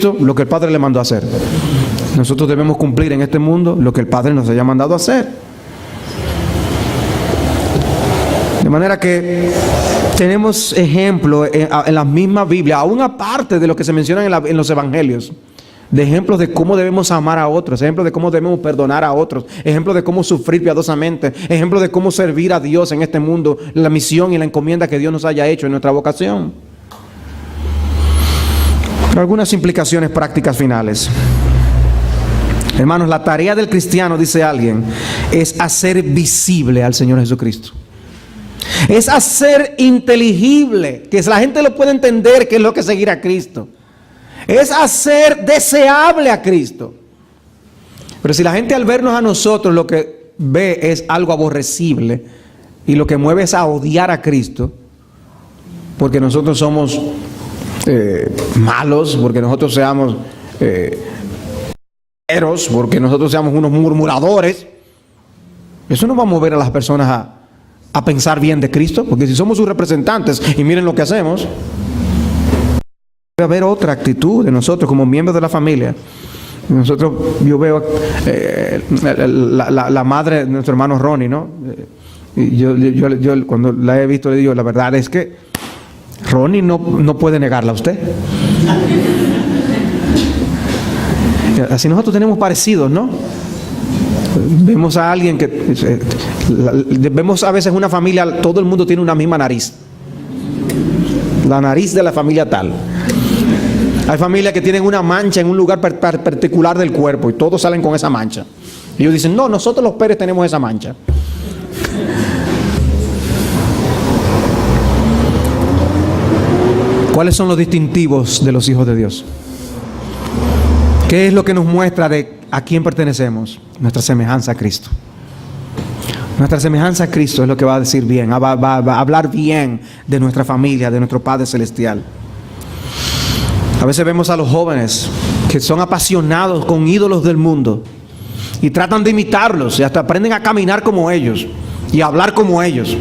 Lo que el Padre le mandó a hacer. Nosotros debemos cumplir en este mundo lo que el Padre nos haya mandado a hacer. De manera que tenemos ejemplo en la misma Biblia, aún aparte de lo que se menciona en los evangelios, de ejemplos de cómo debemos amar a otros, ejemplos de cómo debemos perdonar a otros, ejemplos de cómo sufrir piadosamente, ejemplos de cómo servir a Dios en este mundo, la misión y la encomienda que Dios nos haya hecho en nuestra vocación. Pero algunas implicaciones prácticas finales. Hermanos, la tarea del cristiano, dice alguien, es hacer visible al Señor Jesucristo. Es hacer inteligible, que la gente lo pueda entender qué es lo que es seguir a Cristo. Es hacer deseable a Cristo. Pero si la gente al vernos a nosotros lo que ve es algo aborrecible y lo que mueve es a odiar a Cristo, porque nosotros somos malos, porque nosotros seamos porque nosotros seamos unos murmuradores, eso no va a mover a las personas a pensar bien de Cristo, porque si somos sus representantes y miren lo que hacemos, debe haber otra actitud de nosotros como miembros de la familia. Nosotros, yo veo la madre de nuestro hermano Ronnie, ¿no? Y yo cuando la he visto le digo, la verdad es que Ronnie no puede negarla a usted. Así nosotros tenemos parecidos, ¿no? Vemos a alguien vemos a veces una familia, todo el mundo tiene una misma nariz. La nariz de la familia tal. Hay familias que tienen una mancha en un lugar particular del cuerpo y todos salen con esa mancha. Y ellos dicen, no, nosotros los Pérez tenemos esa mancha. ¿Cuáles son los distintivos de los hijos de Dios? ¿Qué es lo que nos muestra de a quién pertenecemos? Nuestra semejanza a Cristo. Nuestra semejanza a Cristo es lo que va a decir bien, va a hablar bien de nuestra familia, de nuestro Padre Celestial. A veces vemos a los jóvenes que son apasionados con ídolos del mundo y tratan de imitarlos y hasta aprenden a caminar como ellos y a hablar como ellos.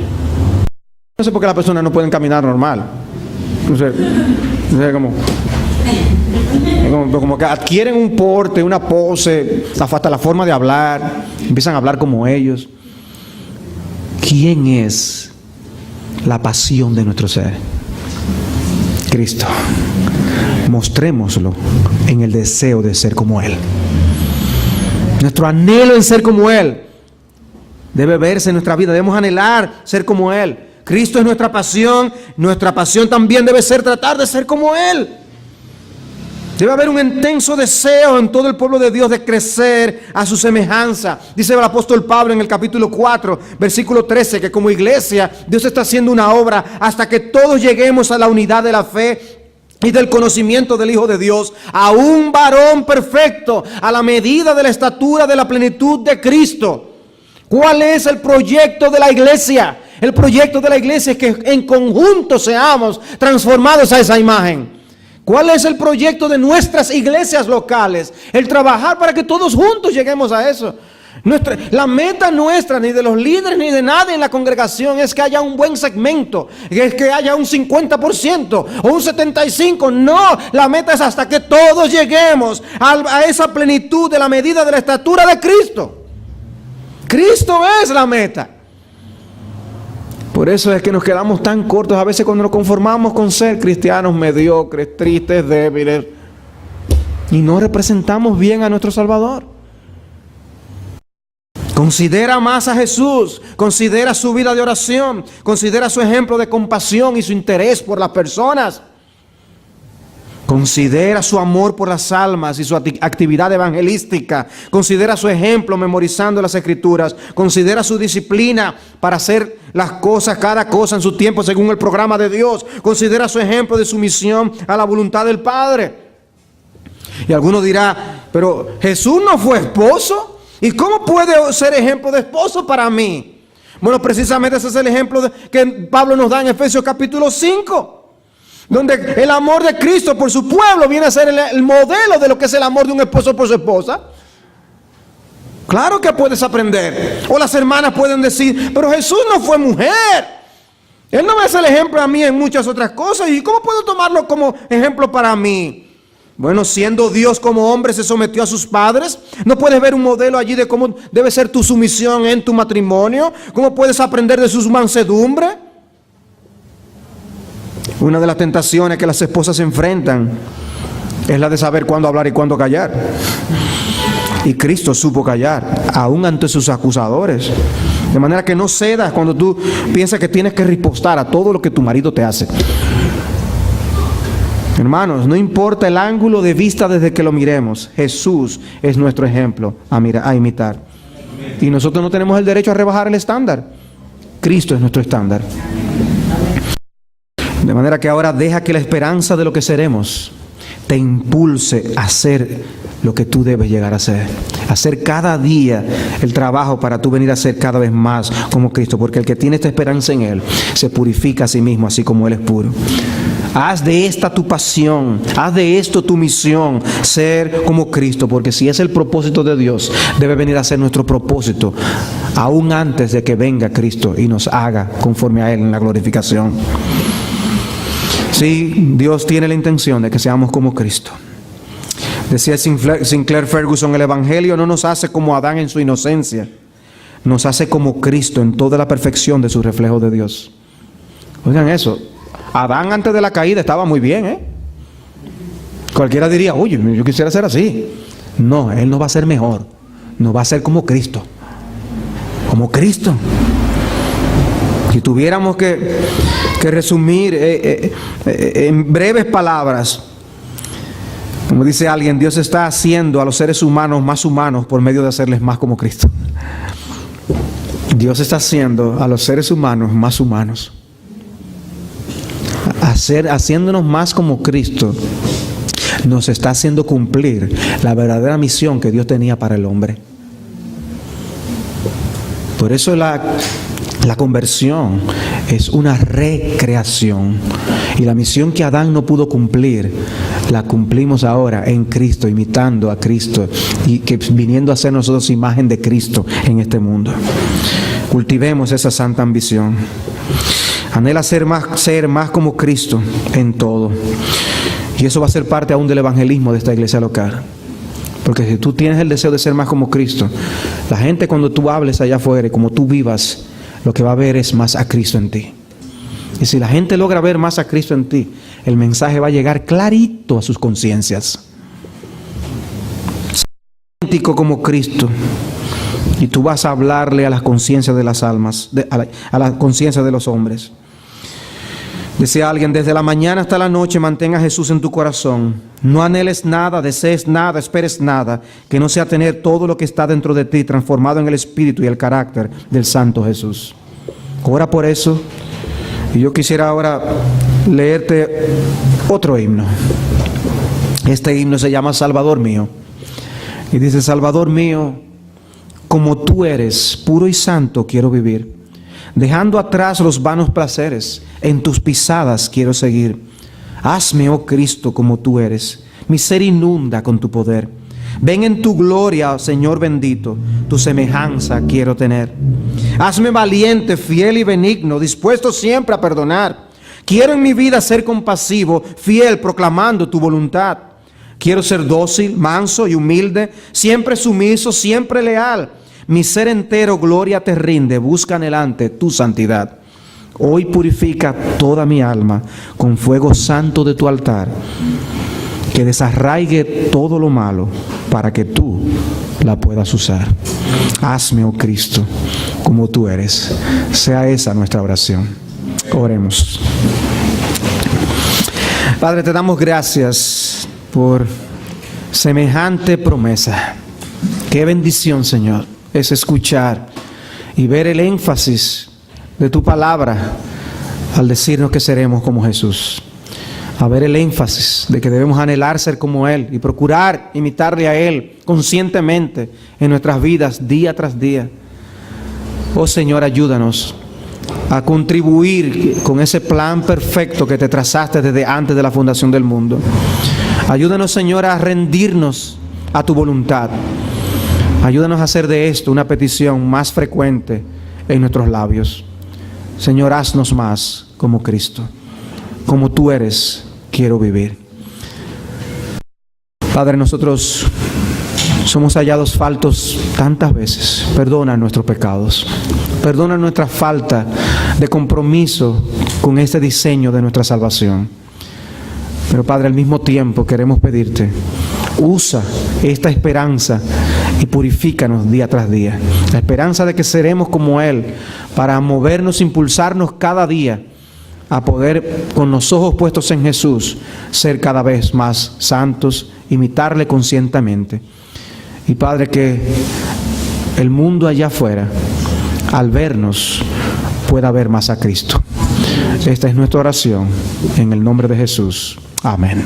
No sé por qué las personas no pueden caminar normal. No sé como que adquieren un porte, una pose, hasta la forma de hablar, empiezan a hablar como ellos. ¿Quién es la pasión de nuestro ser? Cristo. Mostrémoslo en el deseo de ser como Él. Nuestro anhelo en ser como Él debe verse en nuestra vida. Debemos anhelar ser como Él. Cristo es nuestra pasión también debe ser tratar de ser como Él. Debe haber un intenso deseo en todo el pueblo de Dios de crecer a su semejanza. Dice el apóstol Pablo en el capítulo 4, versículo 13, que como iglesia Dios está haciendo una obra hasta que todos lleguemos a la unidad de la fe y del conocimiento del Hijo de Dios, a un varón perfecto, a la medida de la estatura de la plenitud de Cristo. ¿Cuál es el proyecto de la iglesia? El proyecto de la iglesia es que en conjunto seamos transformados a esa imagen. ¿Cuál es el proyecto de nuestras iglesias locales? El trabajar para que todos juntos lleguemos a eso. La meta nuestra, ni de los líderes ni de nadie en la congregación, es que haya un buen segmento, es que haya un 50% o un 75%. No, la meta es hasta que todos lleguemos a esa plenitud de la medida de la estatura de Cristo. Cristo es la meta. Por eso es que nos quedamos tan cortos a veces cuando nos conformamos con ser cristianos mediocres, tristes, débiles, y no representamos bien a nuestro Salvador. Considera más a Jesús, considera su vida de oración, considera su ejemplo de compasión y su interés por las personas. Considera su amor por las almas y su actividad evangelística. Considera su ejemplo memorizando las Escrituras. Considera su disciplina para hacer las cosas, cada cosa en su tiempo según el programa de Dios. Considera su ejemplo de sumisión a la voluntad del Padre. Y alguno dirá, pero Jesús no fue esposo. ¿Y cómo puede ser ejemplo de esposo para mí? Bueno, precisamente ese es el ejemplo que Pablo nos da en Efesios capítulo 5, donde el amor de Cristo por su pueblo viene a ser el modelo de lo que es el amor de un esposo por su esposa. Claro que puedes aprender. O las hermanas pueden decir, pero Jesús no fue mujer. Él no me hace el ejemplo a mí en muchas otras cosas. ¿Y cómo puedo tomarlo como ejemplo para mí? Bueno, siendo Dios como hombre se sometió a sus padres. ¿No puedes ver un modelo allí de cómo debe ser tu sumisión en tu matrimonio? ¿Cómo puedes aprender de sus mansedumbre? Una de las tentaciones que las esposas se enfrentan es la de saber cuándo hablar y cuándo callar. Y Cristo supo callar, aún ante sus acusadores. De manera que no cedas cuando tú piensas que tienes que ripostar a todo lo que tu marido te hace. Hermanos, no importa el ángulo de vista desde que lo miremos, Jesús es nuestro ejemplo a imitar. Y nosotros no tenemos el derecho a rebajar el estándar. Cristo es nuestro estándar. De manera que ahora deja que la esperanza de lo que seremos te impulse a hacer lo que tú debes llegar a ser. Hacer cada día el trabajo para tú venir a ser cada vez más como Cristo. Porque el que tiene esta esperanza en Él se purifica a sí mismo, así como Él es puro. Haz de esta tu pasión, haz de esto tu misión, ser como Cristo, porque si es el propósito de Dios, debe venir a ser nuestro propósito, aún antes de que venga Cristo y nos haga conforme a Él en la glorificación. Sí, Dios tiene la intención de que seamos como Cristo. Decía Sinclair Ferguson, el Evangelio no nos hace como Adán en su inocencia, nos hace como Cristo en toda la perfección de su reflejo de Dios. Oigan eso. Adán antes de la caída estaba muy bien, ¿eh? Cualquiera diría, oye, yo quisiera ser así. No, él no va a ser mejor. No va a ser como Cristo. Como Cristo. Si tuviéramos que resumir en breves palabras, como dice alguien, Dios está haciendo a los seres humanos más humanos por medio de hacerles más como Cristo. Dios está haciendo a los seres humanos más humanos. Haciéndonos más como Cristo, nos está haciendo cumplir la verdadera misión que Dios tenía para el hombre. Por eso la conversión es una recreación. Y la misión que Adán no pudo cumplir, la cumplimos ahora en Cristo, imitando a Cristo y que viniendo a ser nosotros imagen de Cristo en este mundo. Cultivemos esa santa ambición. Anhela ser más como Cristo en todo. Y eso va a ser parte aún del evangelismo de esta iglesia local. Porque si tú tienes el deseo de ser más como Cristo, la gente cuando tú hables allá afuera y como tú vivas, lo que va a ver es más a Cristo en ti. Y si la gente logra ver más a Cristo en ti, el mensaje va a llegar clarito a sus conciencias. Sé idéntico como Cristo. Y tú vas a hablarle a las conciencias de las almas, a la conciencia de los hombres. Decía alguien, desde la mañana hasta la noche mantenga a Jesús en tu corazón. No anheles nada, desees nada, esperes nada, que no sea tener todo lo que está dentro de ti transformado en el espíritu y el carácter del Santo Jesús. Ora por eso. Y yo quisiera ahora leerte otro himno. Este himno se llama Salvador mío. Y dice, Salvador mío, como tú eres, puro y santo quiero vivir. dejando atrás los vanos placeres. En tus pisadas quiero seguir. Hazme, oh Cristo, como tú eres. Mi ser inunda con tu poder. Ven en tu gloria, oh Señor bendito, tu semejanza quiero tener. Hazme valiente, fiel y benigno, dispuesto siempre a perdonar. Quiero en mi vida ser compasivo, fiel, proclamando tu voluntad. Quiero ser dócil, manso y humilde, siempre sumiso, siempre leal. Mi ser entero gloria te rinde, busca anhelante tu santidad. Hoy purifica toda mi alma con fuego santo de tu altar, que desarraigue todo lo malo para que tú la puedas usar. Hazme, oh Cristo, como tú eres. Sea esa nuestra oración. Oremos. Padre, te damos gracias por semejante promesa. Qué bendición, Señor, es escuchar y ver el énfasis de tu palabra al decirnos que seremos como Jesús. A ver el énfasis de que debemos anhelar ser como Él y procurar imitarle a Él conscientemente en nuestras vidas día tras día. Oh Señor, ayúdanos a contribuir con ese plan perfecto que te trazaste desde antes de la fundación del mundo. Ayúdanos, Señor, a rendirnos a tu voluntad. Ayúdanos a hacer de esto una petición más frecuente en nuestros labios. Señor, haznos más como Cristo. Como tú eres, quiero vivir. Padre, nosotros somos hallados faltos tantas veces. Perdona nuestros pecados. Perdona nuestra falta de compromiso con este diseño de nuestra salvación. Pero Padre, al mismo tiempo queremos pedirte, usa esta esperanza y purifícanos día tras día. La esperanza de que seremos como Él, para movernos, impulsarnos cada día a poder, con los ojos puestos en Jesús, ser cada vez más santos, imitarle conscientemente. Y Padre, que el mundo allá afuera, al vernos, pueda ver más a Cristo. Esta es nuestra oración, en el nombre de Jesús. Amén.